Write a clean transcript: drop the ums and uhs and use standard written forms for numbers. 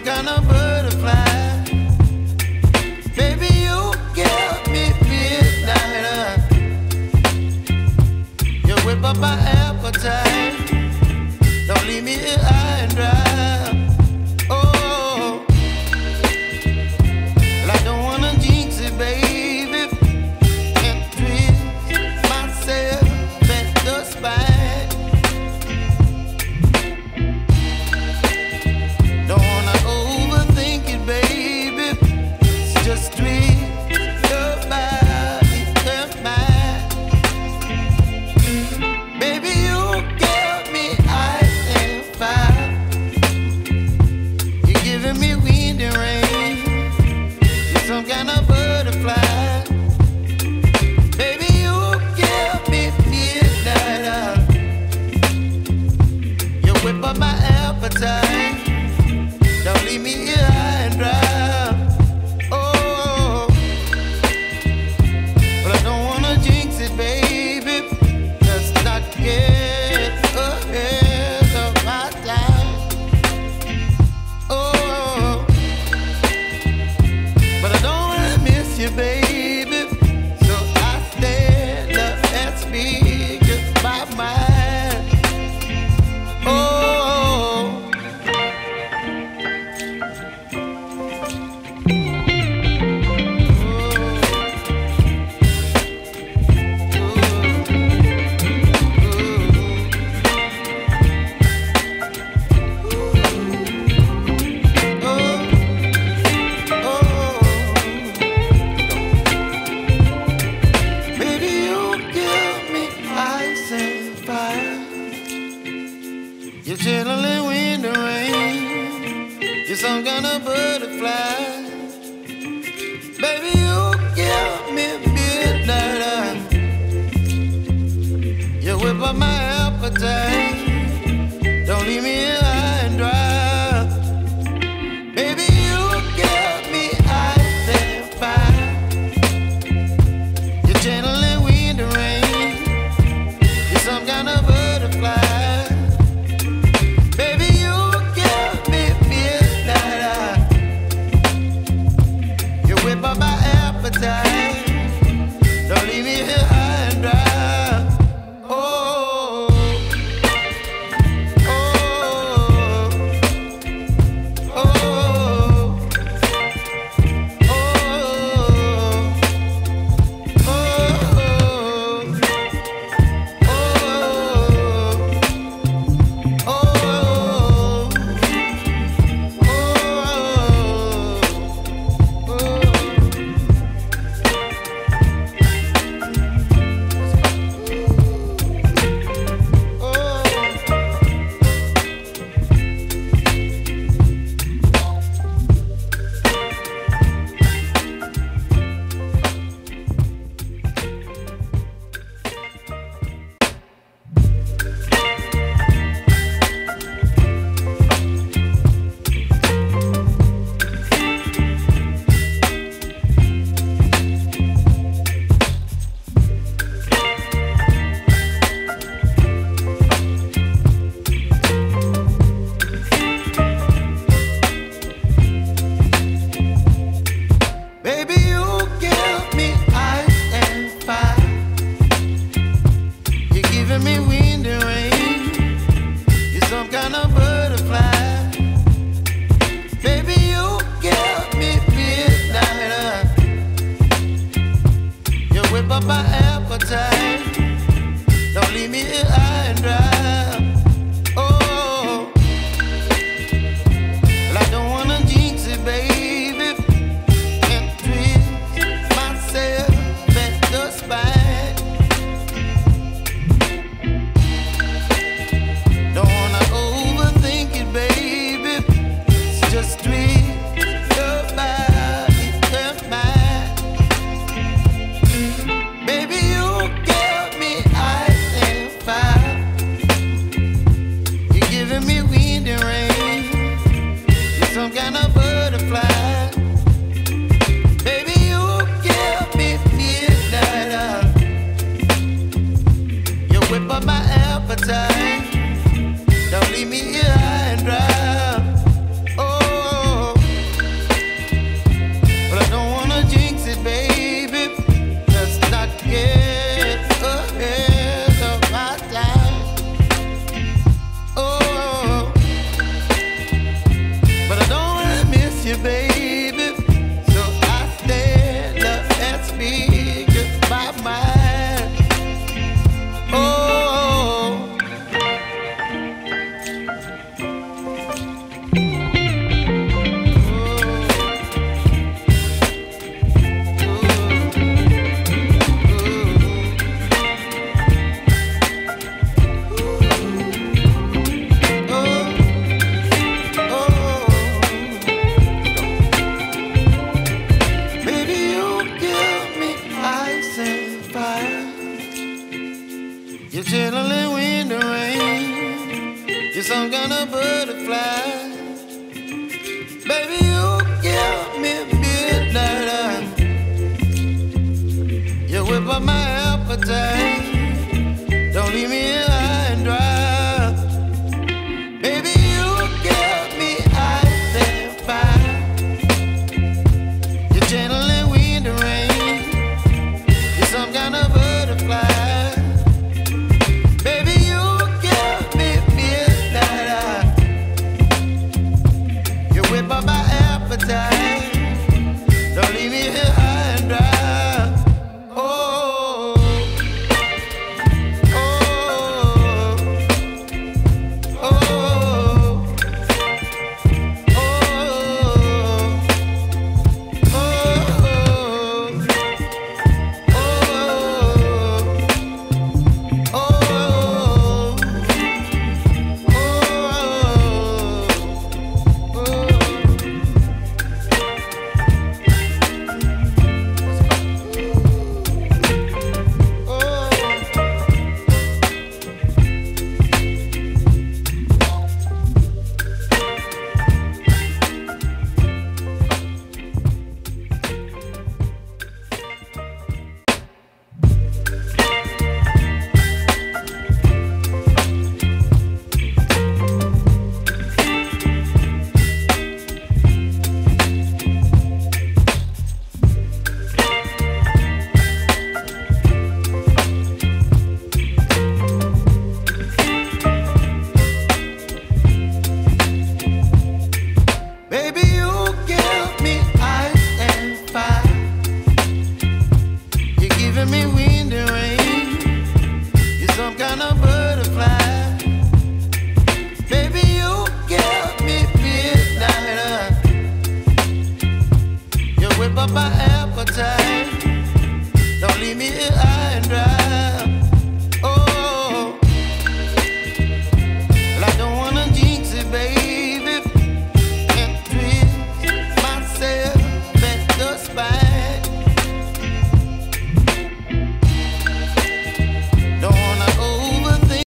kind of butterfly. Baby, you give me midnight. You whip up my appetite. Don't leave me here high and dry. Oh, well, I don't wanna jinx it, baby, and twist myself at the spine. Don't wanna overthink it, baby. It's just twist your body and mine. Baby, you give me ice and fire. You're giving me wind and rain. You're some kind of butterfly. Baby, you give me midnight. You whip up my appetite. Don't leave me here high and dry. Oh, but I don't wanna jinx it, baby. Let's not get ahead of my time. Oh, but I don't wanna miss you, baby. So I stand up and speak my mind. Oh. Baby, you give me ice and fire. You're chilling wind and rain. You're some kind of butterfly. Baby, you give me midnight. You whip up my appetite. Don't leave me here high and dry. Baby, you give me ice and fire. You're channeling wind and rain. You're some kind of butterfly. Baby, you give me midnight. You whip up my appetite. Don't leave me here high and dry. Oh, oh, oh, oh, baby, you give me ice and fire. You're giving me wind and rain. You're some kind of butterfly. Baby, you give me midnight. You whip up my appetite. Don't leave me here high and dry. Oh, well, I don't wanna jinx it, baby, and twist myself at the spine. Don't wanna overthink it, baby. It's just twist your body and mine. Baby, you give me ice and fire. You're giving me wind and rain. You're some kind of butterfly. Baby, you give me midnight. You whip up my appetite. Don't leave me here high and dry. Oh, Baby, you give me midnight. You whip up my appetite. Don't leave me here high and dry. Baby, you give me ice and fire. You're channeling wind and rain. You're some kind of butterfly. Baby, you give me midnight. You whip up my appetite.